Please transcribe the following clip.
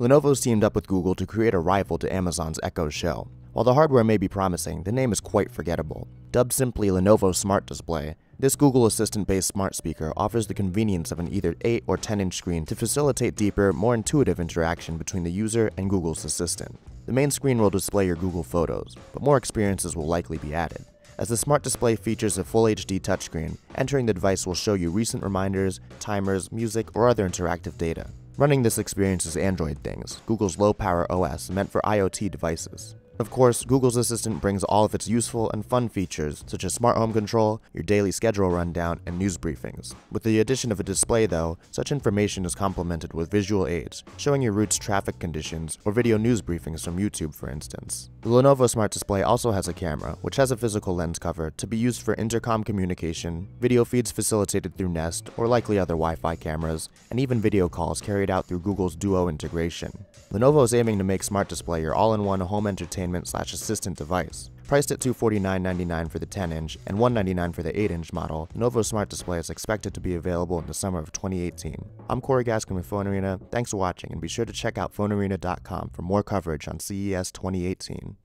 Lenovo's teamed up with Google to create a rival to Amazon's Echo Show. While the hardware may be promising, the name is quite forgettable. Dubbed simply Lenovo Smart Display, this Google Assistant-based smart speaker offers the convenience of an either 8 or 10-inch screen to facilitate deeper, more intuitive interaction between the user and Google's Assistant. The main screen will display your Google Photos, but more experiences will likely be added. As the smart display features a Full HD touchscreen, entering the device will show you recent reminders, timers, music, or other interactive data. Running this experience is Android Things, Google's low-power OS meant for IoT devices. Of course, Google's Assistant brings all of its useful and fun features, such as smart home control, your daily schedule rundown, and news briefings. With the addition of a display, though, such information is complemented with visual aids, showing your route's traffic conditions, or video news briefings from YouTube, for instance. The Lenovo Smart Display also has a camera, which has a physical lens cover to be used for intercom communication, video feeds facilitated through Nest, or likely other Wi-Fi cameras, and even video calls carried out through Google's Duo integration. Lenovo is aiming to make Smart Display your all-in-one home entertainment/assistant device. Priced at $249.99 for the 10-inch and $199 for the 8-inch model, Lenovo Smart Display is expected to be available in the summer of 2018. I'm Corey Gaskin with PhoneArena. Thanks for watching, and be sure to check out PhoneArena.com for more coverage on CES 2018.